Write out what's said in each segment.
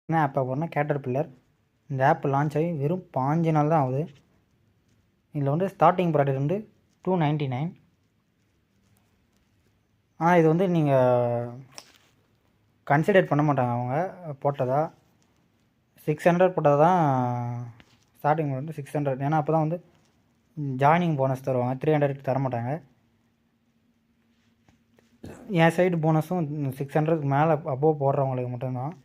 என்ன ஆப் போகிறோன்னா கேட்டர்பில்லர். இந்த ஆப் லான்ச் ஆகி வெறும் 5 நாள் தான் ஆகுது. இதில் வந்து ஸ்டார்டிங் ப்ராடக்ட் வந்து 299. ஆனால் இது வந்து நீங்கள் கன்சிடர் பண்ண மாட்டாங்க அவங்க போட்டதா. 600 போட்டது தான் ஸ்டார்டிங் வந்து 600. ஏன்னா அப்போ தான் வந்து ஜாயினிங் போனஸ் தருவாங்க. 300 தர மாட்டாங்க. என் சைடு போனஸும் 600க்கு மேலே அபோவ் போடுறவங்களுக்கு மட்டும்தான்.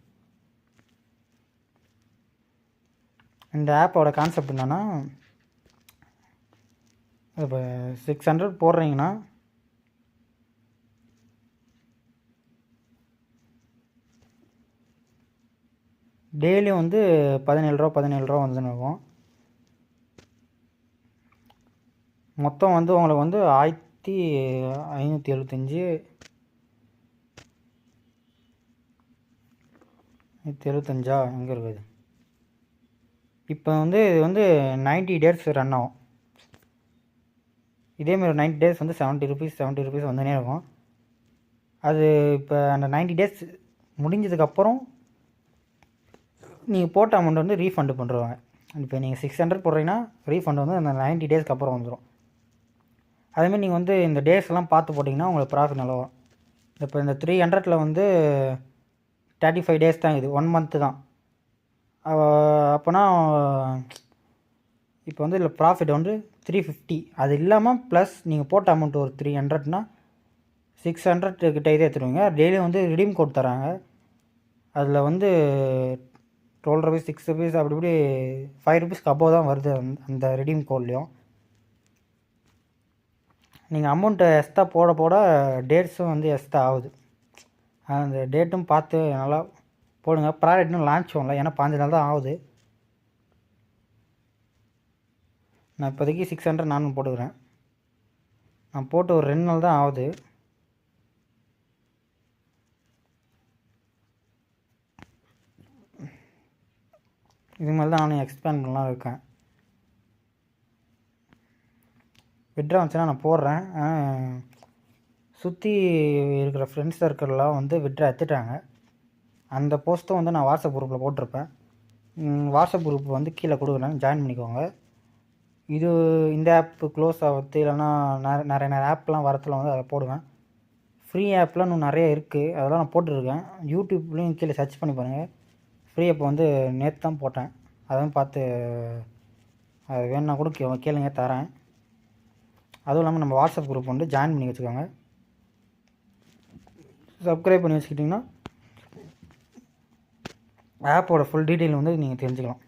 இந்த ஆப்போட கான்செப்ட் என்னென்னா, இப்போ 600 போடுறீங்கன்னா டெய்லியும் வந்து 17 ரூபா வந்துன்னு இருக்கும். மொத்தம் வந்து உங்களுக்கு வந்து 1575 எங்கே இருக்குது? இப்போ வந்து இது வந்து 90 டேஸ் ரன் ஆகும். இதேமாரி 90 டேஸ் வந்து 70 ருபீஸ் வந்துனே இருக்கும். அது இப்போ அந்த 90 டேஸ் முடிஞ்சதுக்கப்புறம் நீங்கள் போட்ட அமௌண்ட் வந்து ரீஃபண்டு பண்ணுறாங்க. இப்போ நீங்கள் 600 போடுறீங்கன்னா ரீஃபண்ட் வந்து அந்த 90 டேஸ்க்கு அப்புறம் வந்துடும். அதேமாதிரி நீங்கள் வந்து இந்த டேஸ் எல்லாம் பார்த்து போட்டிங்கன்னா உங்களுக்கு ப்ராஃபிட் நல்லா வரும். இப்போ இந்த 300ல் வந்து 35 டேஸ் தான், இது 1 மந்த்து தான். அப்போனா இப்போ வந்து இதில் ப்ராஃபிட் வந்து 350. அது இல்லாமல் ப்ளஸ் நீங்கள் போட்ட அமௌண்ட் ஒரு 300னா 600 கிட்ட இதே எடுத்துருவீங்க. டெய்லியும் வந்து ரிடீம் கோட் தராங்க. அதில் வந்து 12 ருபீஸ் 6 ருபீஸ் அப்படி இப்படி 5 ருபீஸ்க்கு அபோவ் தான் வருது அந்த ரிடீம் கோட்லேயும். நீங்கள் அமௌண்ட்டை எக்ஸ்ட்ரா போட போட டேட்ஸும் வந்து எக்ஸ்ட்ரா ஆகுது. அந்த டேட்டும் பார்த்து நல்லா போடுங்க. ப்ராடக்ட் இன்னும் லான்ச் ஆகல, ஏன்னா 5 நாள் தான் ஆகுது. நான் இப்போதைக்கு 600 நானும் போட்டுக்கிறேன். நான் போட்டு ஒரு 2 நாள் தான் ஆகுது. இது மாதிரி தான் நானும் எக்ஸ்பேண்ட் பண்ணலாம் இருக்கேன். விட்ரா வந்துச்சுன்னா நான் போடுறேன். சுற்றி இருக்கிற ஃப்ரெண்ட்ஸ் சர்க்கிள்லாம் வந்து விட்ரா எடுத்துட்டாங்க. அந்த போஸ்ட்டும் வந்து நான் வாட்ஸ்அப் குரூப்பில் போட்டிருப்பேன். வாட்ஸ்அப் குரூப் வந்து கீழே கொடுக்குறேன், ஜாயின் பண்ணிக்கோங்க. இந்த ஆப்பு க்ளோஸ் ஆகிறது இல்லைன்னா நிறைய ஆப்லாம் வரத்தில் வந்து அதை போடுவேன். ஃப்ரீ ஆப்லாம் இன்னும் நிறைய இருக்குது, அதெல்லாம் நான் போட்டுருக்கேன். யூடியூப்லேயும் கீழே சர்ச் பண்ணி பாருங்கள். ஃப்ரீ ஆப் வந்து நேற்று தான் போட்டேன். அதையும் பார்த்து அது வேணுன்னா கூட கேளுங்க, தரேன். அதுவும் இல்லாமல் நம்ம வாட்ஸ்அப் குரூப் வந்து ஜாயின் பண்ணி வச்சுக்கோங்க. சப்ஸ்கிரைப் பண்ணி வச்சுக்கிட்டிங்கன்னா ஆப்போட ஃபுல் டீட்டெயில் வந்து நீங்கள் தெரிஞ்சுக்கலாம்.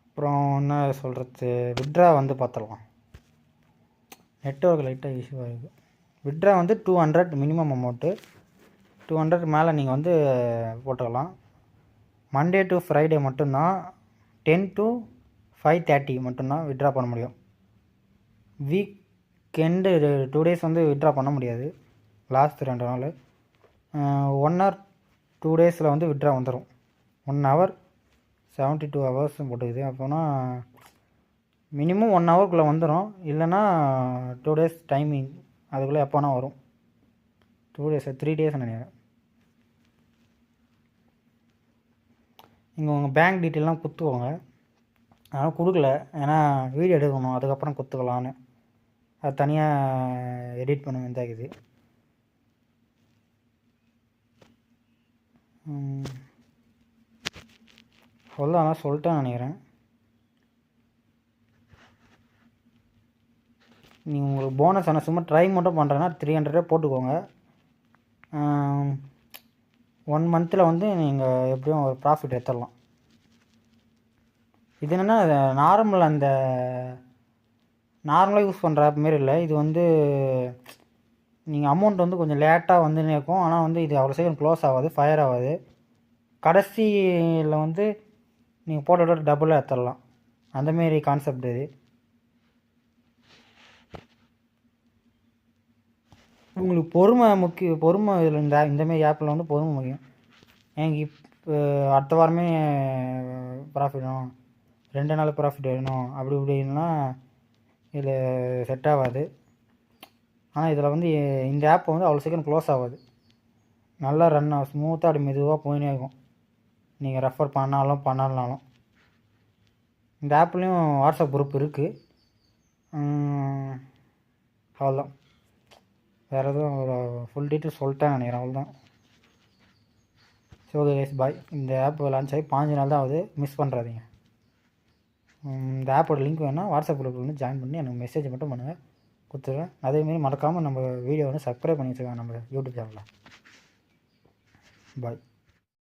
அப்புறம் என்ன சொல்கிறது, விட்ரா வந்து பார்த்துடலாம். நெட்வொர்க் லைட்டாக இஷ்யூவாக இருக்குது. விட்ரா வந்து 200 மினிமம் அமௌண்ட்டு. 200 மேலே நீங்கள் வந்து போட்டுக்கலாம். மண்டே டு ஃப்ரைடே மட்டும்தான் 10 to 5:30 மட்டும்தான் விட்ரா பண்ண முடியும். வீக்கெண்டு 2 டேஸ் வந்து விட்ரா பண்ண முடியாது. லாஸ்ட் 2 நாள் 1 or 2 டேஸில் வந்து விட்ரா வந்துடும். 1 hour 72 hours போட்டுக்குது. அப்போனா மினிமம் 1 hourக்குள்ளே வந்துடும். இல்லைன்னா 2 டேஸ் டைமிங், அதுக்குள்ளே எப்போனா வரும். 2 டேஸ் 3 டேஸ் நினைக்கிறேன். நீங்கள் உங்கள் பேங்க் டீட்டெயிலாம் கொடுத்துக்கோங்க. அதனால் கொடுக்கல, ஏன்னா வீடியோ எடுக்கணும், அதுக்கப்புறம் கொடுத்துக்கலான்னு. அது தனியாக எடிட் பண்ண வேண்டியதாகுது. ஆனால் சொல்லிட்டேன் நினைக்கிறேன். நீங்கள் உங்களுக்கு போனஸ் ஆனால் சும்மா ட்ரை மட்டும் பண்ணுறேன்னா 300 போட்டுக்கோங்க. 1 மந்தில் வந்து நீங்கள் எப்படியும் ஒரு ப்ராஃபிட் எடுத்துடலாம். இது என்னென்னா நார்மலாக யூஸ் பண்ணுற ஆப் மாரி இல்லை. இது வந்து நீங்கள் அமௌண்ட் வந்து கொஞ்சம் லேட்டாக வந்துன்னே இருக்கும். ஆனால் வந்து இது அவ்வளோ சீக்கிரம் க்ளோஸ் ஆகாது, ஃபயர் ஆகாது. கடைசியில் வந்து நீங்கள் போட்டோட டபுளாக எடுத்துடலாம். அந்தமாரி கான்செப்ட் இது. உங்களுக்கு பொறுமை இதில் இந்தமாரி ஆப்பில் வந்து பொறுமை முக்கியம். எனக்கு இப்போ அடுத்த வாரமே ப்ராஃபிட் வேணும், 2 நாள் ப்ராஃபிட் வேணும் அப்படி இப்படின்னா இதில் செட் ஆகாது. ஆனால் இதில் வந்து இந்த ஆப் வந்து அவ்வளோ சீக்கிரம் க்ளோஸ் ஆகாது. நல்லா ரன் ஆகும், ஸ்மூத்தாக அப்படி மெதுவாக போயினே இருக்கும். நீங்கள் ரெஃபர் பண்ணலனாலும் இந்த ஆப்லேயும் வாட்ஸ்அப் குரூப் இருக்குது. அவ்வளோதான். வேறு எதுவும் ஒரு ஃபுல் டீட்டெயில் சொல்லிட்டேன் நினைக்கிறேன். அவ்வளோதான். So guys bye. இந்த ஆப் லான்ச் ஆகி 5 நாள் தான் ஆகுது, மிஸ் பண்ணுறாதீங்க. இந்த ஆப்போட லிங்க் வேணால் வாட்ஸ்அப் குரூப்பில் வந்து ஜாயின் பண்ணி எனக்கு மெசேஜ் மட்டும் பண்ணுங்கள், கொடுத்துருவேன். அதேமாரி மறக்காமல் நம்ம வீடியோ வந்து சப்ஸ்கிரைப் பண்ணி வச்சுக்கோங்க நம்ம யூடியூப் சேனலில். பாய்.